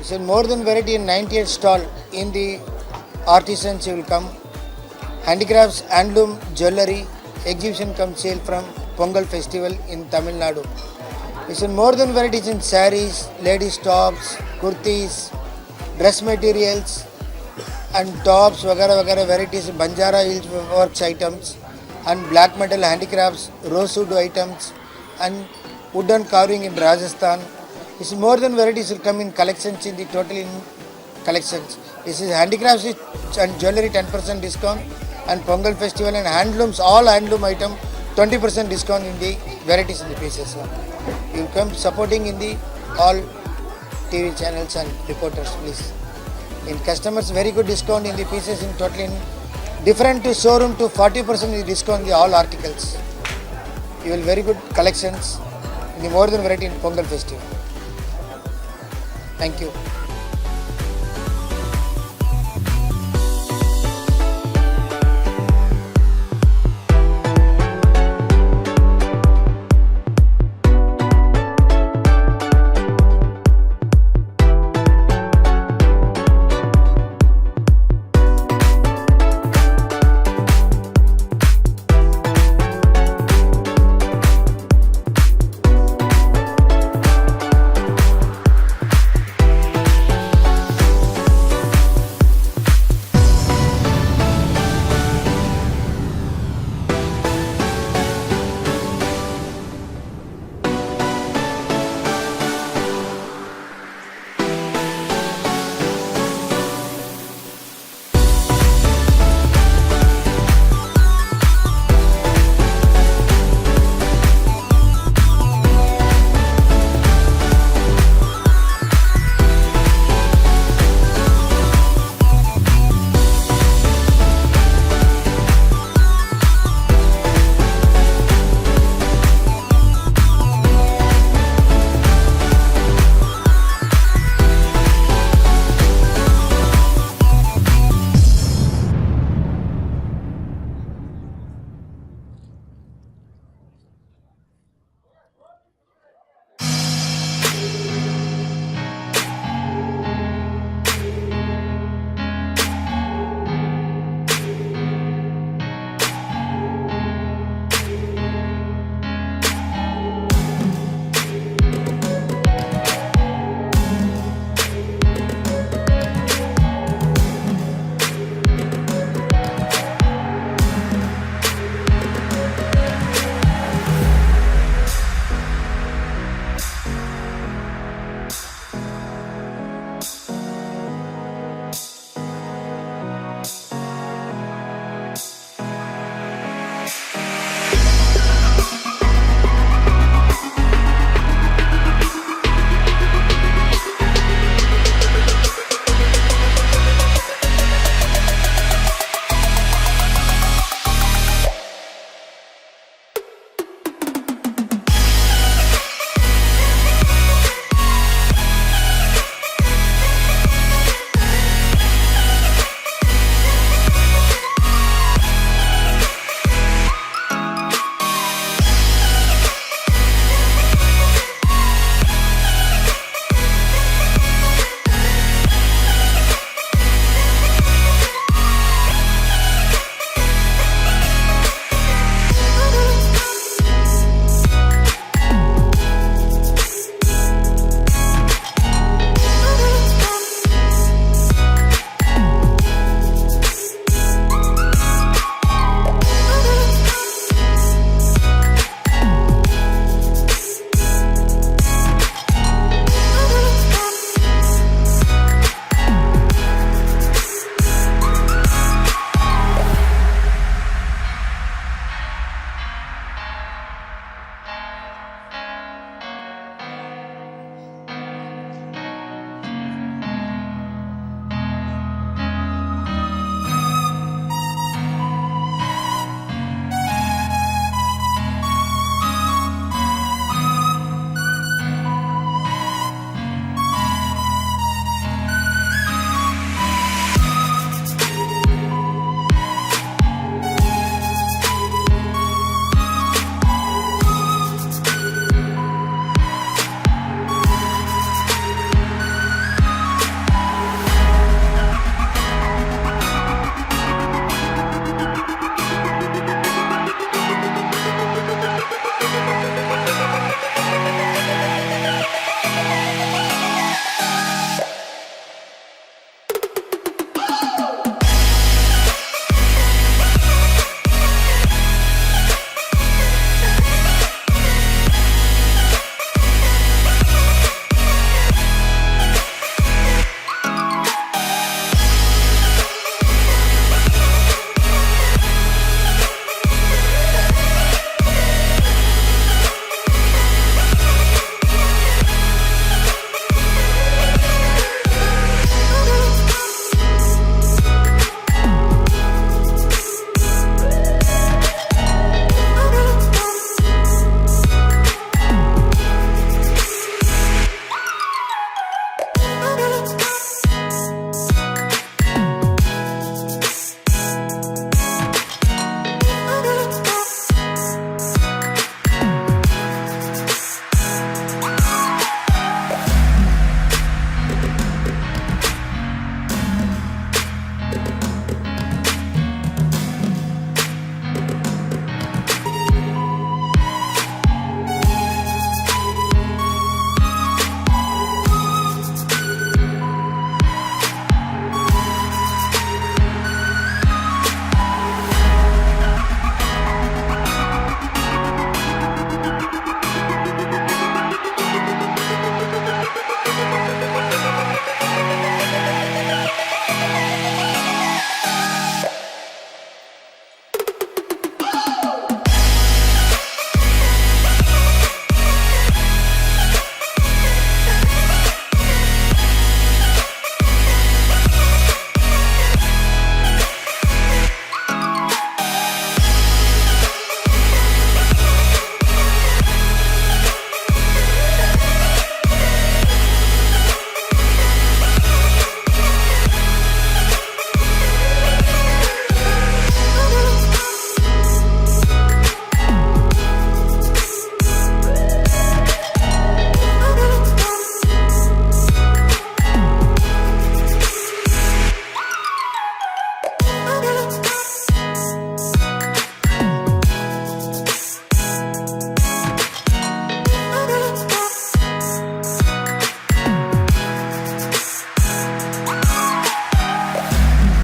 So more than variety in 98 stall in the artisans you will come. Handicrafts, handloom, jewellery, exhibition come sale from Pongal festival in Tamil Nadu. It's more than varieties in saris, ladies tops, kurtis, dress materials and tops, vagara varieties, Banjara Hills works items and black metal handicrafts, rosewood items and wooden carving in Rajasthan. It's more than varieties will come in collections in the total in collections. This is handicrafts and jewellery 10% discount and Pongal festival and handlooms, all handloom item 20% discount in the varieties in the pieces. You come supporting in the all TV channels and reporters, please. In customers, very good discount in the pieces in total in different to showroom to 40% discount in the all articles. You will very good collections in the more than variety in Pongal festival. Thank you.